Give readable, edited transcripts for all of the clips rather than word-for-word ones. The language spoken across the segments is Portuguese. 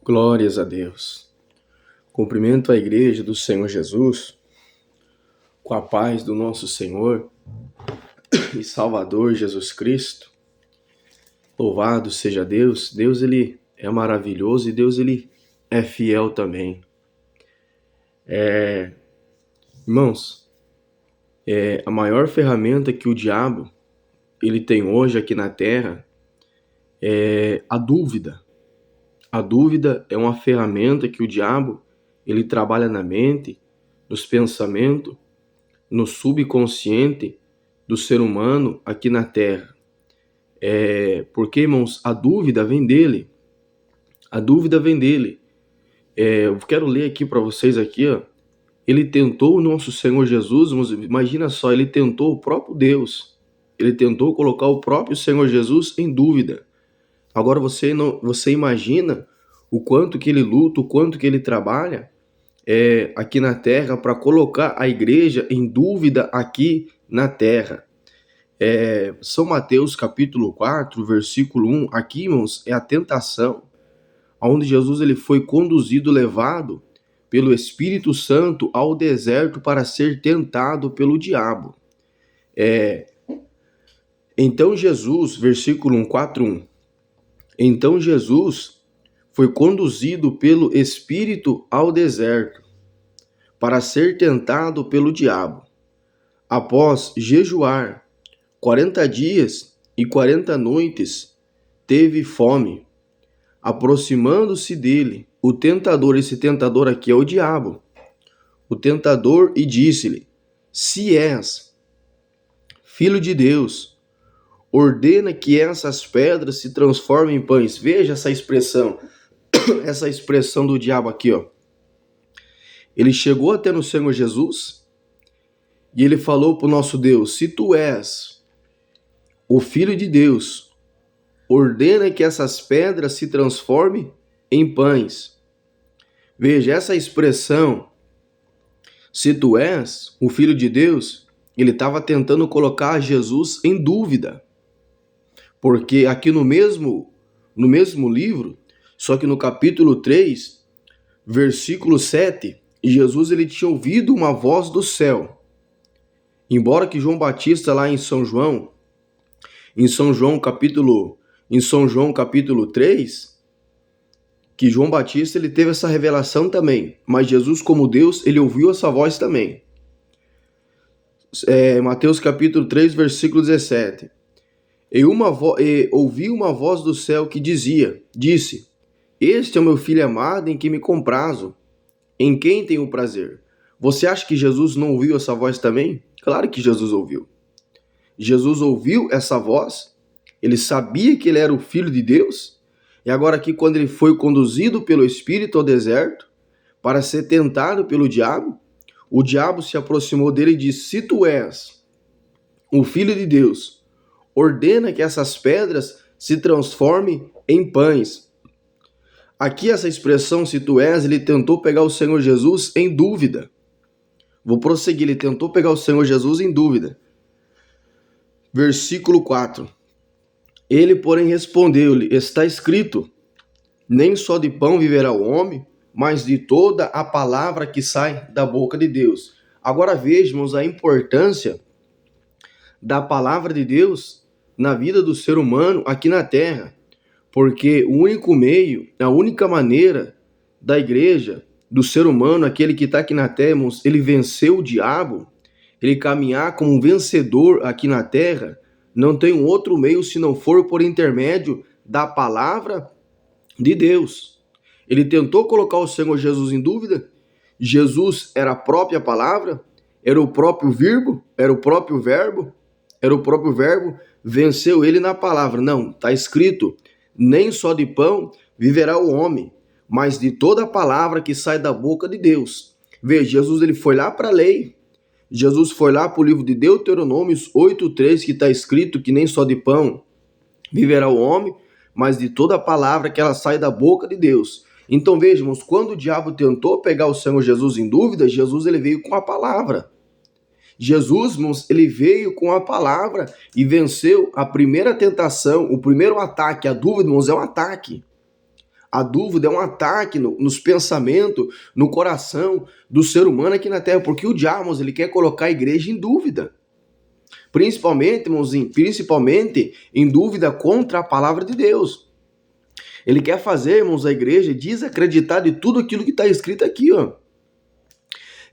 Glórias a Deus. Cumprimento a igreja do Senhor Jesus com a paz do nosso Senhor e Salvador Jesus Cristo. Louvado seja Deus. Deus, ele é maravilhoso e Deus, ele é fiel também. Irmãos, a maior ferramenta que o diabo ele tem hoje aqui na terra é a dúvida. A dúvida é uma ferramenta que o diabo ele trabalha na mente, nos pensamentos, no subconsciente do ser humano aqui na Terra. Porque, irmãos, a dúvida vem dele. A dúvida vem dele. Eu quero ler aqui para vocês aqui, ó. Ele tentou o nosso Senhor Jesus, imagina só, ele tentou o próprio Deus. Ele tentou colocar o próprio Senhor Jesus em dúvida. Agora você imagina o quanto que ele luta, o quanto que ele trabalha aqui na terra para colocar a igreja em dúvida aqui na terra. São Mateus capítulo 4, versículo 1, aqui, irmãos, é a tentação, onde Jesus ele foi conduzido, levado pelo Espírito Santo ao deserto para ser tentado pelo diabo. Então Jesus, versículo 1, 4:1, então Jesus foi conduzido pelo Espírito ao deserto para ser tentado pelo diabo. Após jejuar 40 dias e 40 noites, teve fome. Aproximando-se dele, o tentador, esse tentador aqui é o diabo, o tentador, e disse-lhe: se és filho de Deus, ordena que essas pedras se transformem em pães. Veja essa expressão, essa expressão do diabo aqui, ó. Ele chegou até no Senhor Jesus e ele falou para o nosso Deus: se tu és o Filho de Deus, ordena que essas pedras se transformem em pães. Veja, essa expressão, se tu és o Filho de Deus, ele estava tentando colocar Jesus em dúvida. Porque aqui no mesmo livro, só que no capítulo 3, versículo 7, Jesus ele tinha ouvido uma voz do céu. Embora que João Batista lá em São João capítulo 3, que João Batista ele teve essa revelação também, mas Jesus como Deus, ele ouviu essa voz também. Mateus capítulo 3, versículo 17. Ouvi uma voz do céu que disse: este é o meu filho amado em quem me comprazo, em quem tenho prazer. Você acha que Jesus não ouviu essa voz também? Claro que Jesus ouviu. Jesus ouviu essa voz, ele sabia que ele era o Filho de Deus, e agora aqui quando ele foi conduzido pelo Espírito ao deserto, para ser tentado pelo diabo, o diabo se aproximou dele e disse: se tu és o Filho de Deus, ordena que essas pedras se transformem em pães. Aqui essa expressão, se tu és, ele tentou pegar o Senhor Jesus em dúvida. Vou prosseguir, ele tentou pegar o Senhor Jesus em dúvida. Versículo 4. Ele, porém, respondeu-lhe: está escrito, nem só de pão viverá o homem, mas de toda a palavra que sai da boca de Deus. Agora vejamos a importância da palavra de Deus na vida do ser humano aqui na terra. Porque o único meio, a única maneira da igreja, do ser humano, aquele que está aqui na terra, ele venceu o diabo, ele caminhar como um vencedor aqui na terra, não tem um outro meio se não for por intermédio da palavra de Deus. Ele tentou colocar o Senhor Jesus em dúvida. Jesus era a própria palavra, era o próprio verbo, venceu ele na palavra. Não, está escrito, nem só de pão viverá o homem, mas de toda a palavra que sai da boca de Deus. Veja, Jesus ele foi lá para a lei. Jesus foi lá para o livro de Deuteronômios 8:3, que está escrito que nem só de pão viverá o homem, mas de toda a palavra que ela sai da boca de Deus. Então vejamos, quando o diabo tentou pegar o Senhor Jesus em dúvida, Jesus ele veio com a palavra. Jesus, irmãos, ele veio com a palavra e venceu a primeira tentação, o primeiro ataque. A dúvida, irmãos, é um ataque. A dúvida é um ataque nos pensamentos, no coração do ser humano aqui na Terra, porque o diabo, ele quer colocar a igreja em dúvida. Principalmente, irmãozinho, principalmente em dúvida contra a palavra de Deus. Ele quer fazer, irmãos, a igreja desacreditar de tudo aquilo que está escrito aqui, ó.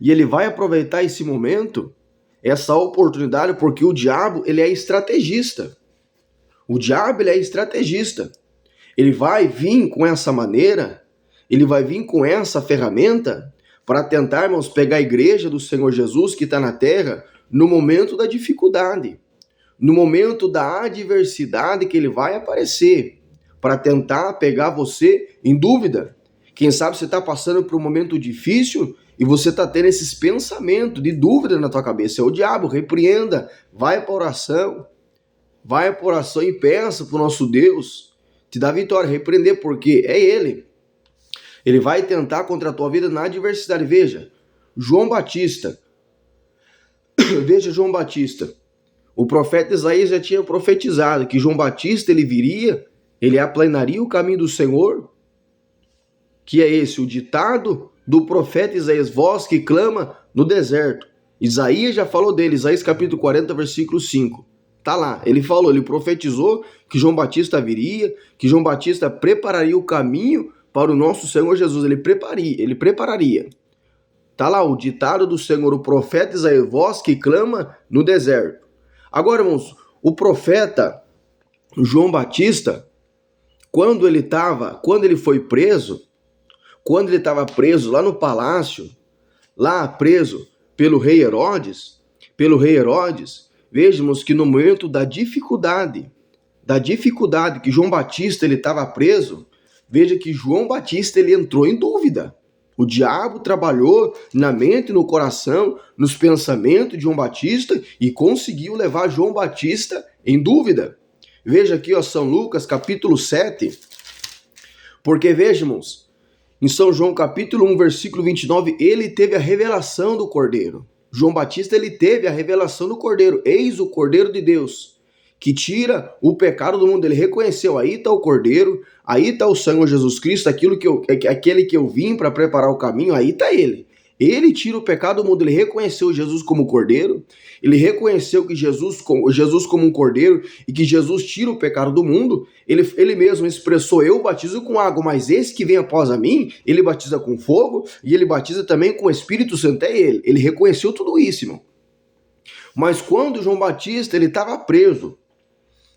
E ele vai aproveitar esse momento, essa oportunidade, porque o diabo, ele é estrategista. O diabo, ele é estrategista. Ele vai vir com essa maneira, ele vai vir com essa ferramenta para tentar, irmãos, pegar a igreja do Senhor Jesus que está na terra no momento da dificuldade, no momento da adversidade que ele vai aparecer, para tentar pegar você em dúvida. Quem sabe você está passando por um momento difícil e você está tendo esses pensamentos de dúvida na tua cabeça. É o diabo, repreenda, vai para oração e peça para o nosso Deus te dá vitória, repreender, porque é ele. Ele vai tentar contra a tua vida na adversidade. Veja, João Batista. Veja João Batista. O profeta Isaías já tinha profetizado que João Batista, ele viria, ele aplanaria o caminho do Senhor, que é esse, o ditado do profeta Isaías, voz que clama no deserto. Isaías já falou dele, Isaías capítulo 40, versículo 5. Tá lá, ele falou, ele profetizou que João Batista viria, que João Batista prepararia o caminho para o nosso Senhor Jesus, ele prepararia. Tá lá o ditado do Senhor, o profeta Isaías, voz que clama no deserto. Agora, irmãos, o profeta João Batista, quando ele foi preso, quando ele estava preso lá no palácio, lá preso pelo rei Herodes, vejamos que no momento da dificuldade que João Batista ele estava preso, veja que João Batista ele entrou em dúvida. O diabo trabalhou na mente, no coração, nos pensamentos de João Batista e conseguiu levar João Batista em dúvida. Veja aqui, ó, São Lucas capítulo 7, porque vejamos, em São João capítulo 1, versículo 29, ele teve a revelação do Cordeiro. João Batista, ele teve a revelação do Cordeiro. Eis o Cordeiro de Deus, que tira o pecado do mundo. Ele reconheceu, aí está o Cordeiro, aí está o Senhor Jesus Cristo, aquele que eu vim para preparar o caminho, aí está ele. Ele tira o pecado do mundo, ele reconheceu Jesus como Cordeiro, ele reconheceu que Jesus como um Cordeiro e que Jesus tira o pecado do mundo. Ele mesmo expressou, eu batizo com água, mas esse que vem após a mim, ele batiza com fogo e ele batiza também com o Espírito Santo, é ele. Ele reconheceu tudo isso, irmão. Mas quando João Batista ele estava preso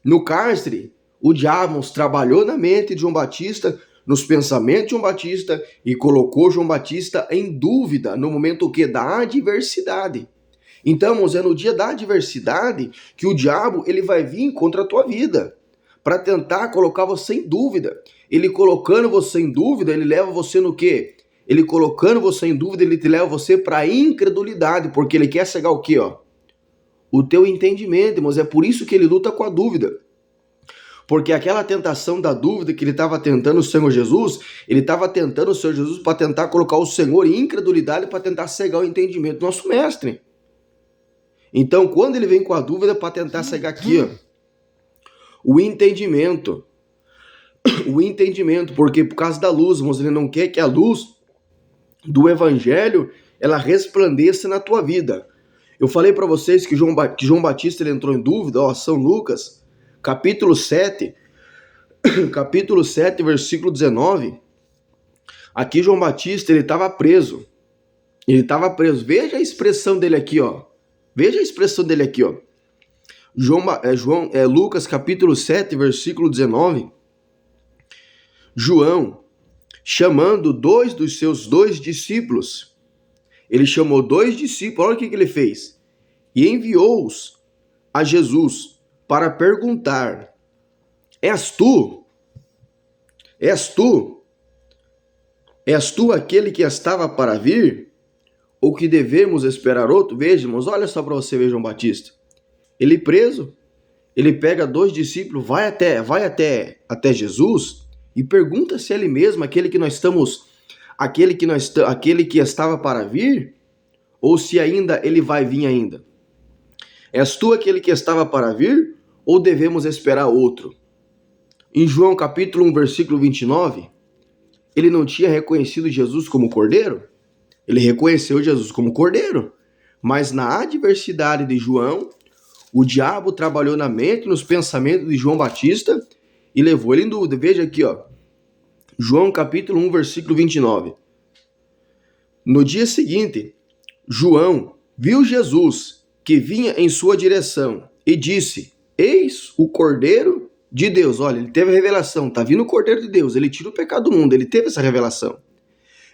no cárcere, o diabo trabalhou na mente de João Batista, nos pensamentos de João Batista e colocou João Batista em dúvida no momento da adversidade. Então, irmãos, é no dia da adversidade que o diabo ele vai vir contra a tua vida para tentar colocar você em dúvida. Ele colocando você em dúvida, ele leva você no quê? Ele colocando você em dúvida, ele te leva você para a incredulidade, porque ele quer cegar o quê, ó? O teu entendimento, irmãos. É por isso que ele luta com a dúvida. Porque aquela tentação da dúvida que ele estava tentando o Senhor Jesus, ele estava tentando o Senhor Jesus para tentar colocar o Senhor em incredulidade, para tentar cegar o entendimento do nosso mestre. Então, quando ele vem com a dúvida, para tentar cegar aqui, ó, o entendimento, porque por causa da luz, irmãos, ele não quer que a luz do Evangelho, ela resplandeça na tua vida. Eu falei para vocês que João Batista ele entrou em dúvida, ó, São Lucas, capítulo 7, versículo 19, aqui João Batista, ele estava preso. Veja a expressão dele aqui, ó. Lucas, capítulo 7, versículo 19. João, chamando dois dos seus discípulos, ele chamou 2 discípulos, olha o que ele fez. E enviou-os a Jesus para perguntar, és tu aquele que estava para vir? Ou que devemos esperar outro? Veja, irmãos, olha só para você ver João Batista. Ele preso, ele pega 2 discípulos, vai até Jesus e pergunta se ele mesmo, aquele que estava para vir, ou se ainda ele vai vir ainda. És tu aquele que estava para vir? Ou devemos esperar outro? Em João capítulo 1, versículo 29, ele não tinha reconhecido Jesus como cordeiro? Ele reconheceu Jesus como cordeiro. Mas na adversidade de João, o diabo trabalhou na mente, nos pensamentos de João Batista e levou ele em dúvida. Veja aqui, ó. João capítulo 1, versículo 29. No dia seguinte, João viu Jesus que vinha em sua direção e disse: Eis o Cordeiro de Deus. Olha, ele teve a revelação, tá vindo o Cordeiro de Deus, ele tira o pecado do mundo, ele teve essa revelação.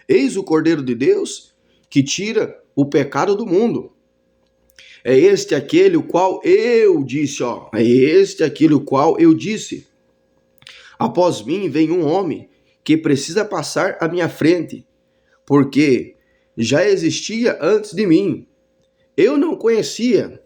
Eis o Cordeiro de Deus que tira o pecado do mundo. É este aquele o qual eu disse, ó. É este aquele o qual eu disse. Após mim vem um homem que precisa passar à minha frente, porque já existia antes de mim. Eu não conhecia.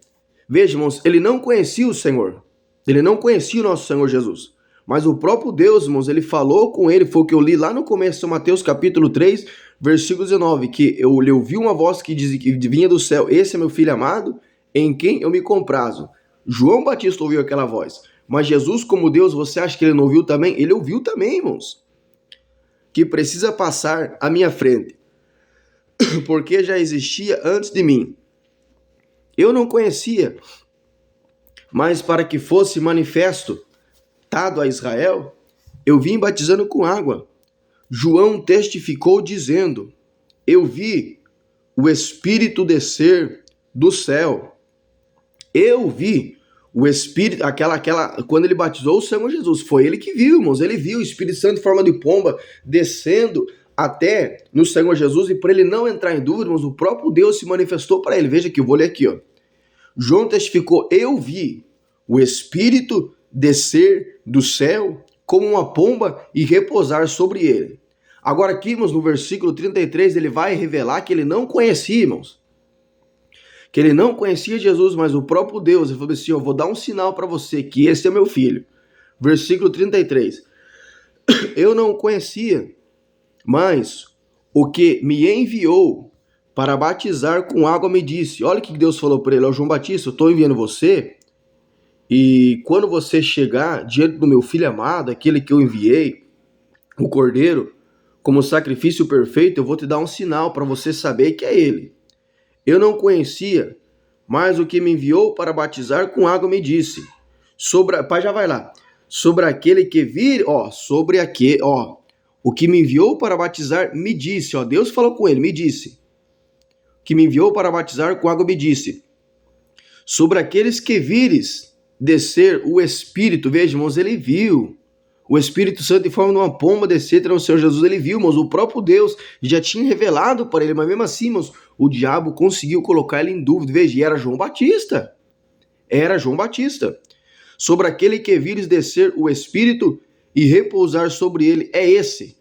Veja, irmãos, ele não conhecia o Senhor. Ele não conhecia o nosso Senhor Jesus. Mas o próprio Deus, irmãos, ele falou com ele, foi o que eu li lá no começo de Mateus capítulo 3, versículo 19, que eu ouvi uma voz que dizia que vinha do céu: esse é meu filho amado, em quem eu me comprazo. João Batista ouviu aquela voz. Mas Jesus, como Deus, você acha que ele não ouviu também? Ele ouviu também, irmãos. Que precisa passar à minha frente, porque já existia antes de mim. Eu não conhecia, mas para que fosse manifesto, dado a Israel, eu vim batizando com água. João testificou dizendo: eu vi o Espírito descer do céu. Eu vi o Espírito, quando ele batizou o Senhor Jesus, foi ele que viu, irmãos. Ele viu o Espírito Santo em forma de pomba descendo até no Senhor Jesus, e para ele não entrar em dúvida, irmãos, o próprio Deus se manifestou para ele. Veja aqui, eu vou ler aqui, ó. João testificou: eu vi o Espírito descer do céu como uma pomba e repousar sobre ele. Agora aqui, irmãos, no versículo 33, ele vai revelar que ele não conhecia, irmãos. Que ele não conhecia Jesus, mas o próprio Deus, ele falou assim: eu vou dar um sinal para você, que esse é meu filho. Versículo 33. Eu não o conhecia, mas o que me enviou para batizar com água me disse. Olha o que Deus falou para ele: ó, João Batista, eu estou enviando você, e quando você chegar diante do meu filho amado, aquele que eu enviei, o Cordeiro, como sacrifício perfeito, eu vou te dar um sinal para você saber que é ele. Eu não conhecia, mas o que me enviou para batizar com água me disse. Pai, já vai lá. Sobre aquele que vir, o que me enviou para batizar me disse, ó, Deus falou com ele, me disse. Que me enviou para batizar com água me disse. Sobre aqueles que vires descer o Espírito, veja, irmãos, ele viu o Espírito Santo em forma de uma pomba descer no Senhor Jesus, ele viu, irmãos, o próprio Deus já tinha revelado para ele, mas mesmo assim, irmãos, o diabo conseguiu colocar ele em dúvida. Veja, e era João Batista. Era João Batista. Sobre aquele que vires descer o Espírito e repousar sobre ele, é esse,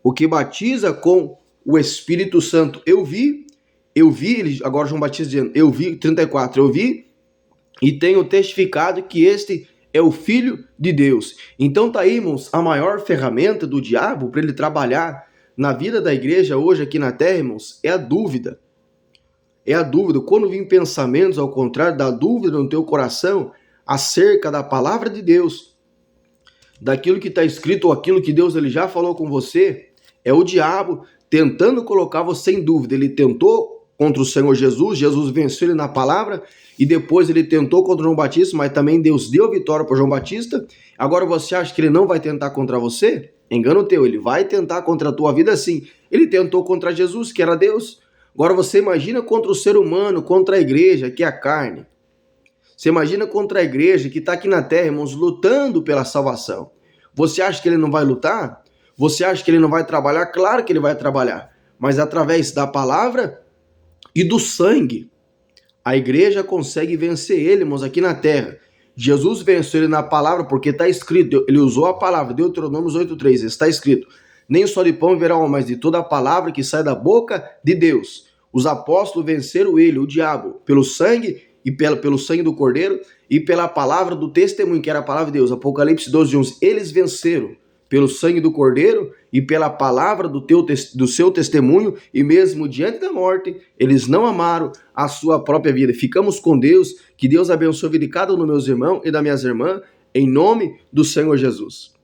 o que batiza com o Espírito Santo. Eu vi, agora João Batista dizendo, eu vi, 34, eu vi e tenho testificado que este é o Filho de Deus. Então tá aí, irmãos, a maior ferramenta do diabo para ele trabalhar na vida da igreja hoje aqui na terra, irmãos, é a dúvida. É a dúvida. Quando vem pensamentos ao contrário da dúvida no teu coração acerca da palavra de Deus, daquilo que está escrito ou aquilo que Deus ele já falou com você, é o diabo tentando colocar você em dúvida. Ele tentou contra o Senhor Jesus, Jesus venceu ele na palavra, e depois ele tentou contra João Batista, mas também Deus deu vitória para João Batista. Agora você acha que ele não vai tentar contra você? Engano teu, ele vai tentar contra a tua vida sim. Ele tentou contra Jesus, que era Deus. Agora você imagina contra o ser humano, contra a igreja, que é a carne. Você imagina contra a igreja que está aqui na terra, irmãos, lutando pela salvação. Você acha que ele não vai lutar? Você acha que ele não vai trabalhar? Claro que ele vai trabalhar, mas através da palavra e do sangue. A igreja consegue vencer ele, irmãos, aqui na terra. Jesus venceu ele na palavra, porque está escrito, ele usou a palavra, Deuteronômio 8:3, está escrito: nem só de pão viverá o homem, mas de toda a palavra que sai da boca de Deus. Os apóstolos venceram ele, o diabo, pelo sangue e pelo sangue do Cordeiro e pela palavra do testemunho, que era a palavra de Deus. Apocalipse 12:11, eles venceram pelo sangue do Cordeiro e pela palavra do seu testemunho, e mesmo diante da morte, eles não amaram a sua própria vida. Ficamos com Deus, que Deus abençoe a vida de cada um dos meus irmãos e das minhas irmãs, em nome do Senhor Jesus.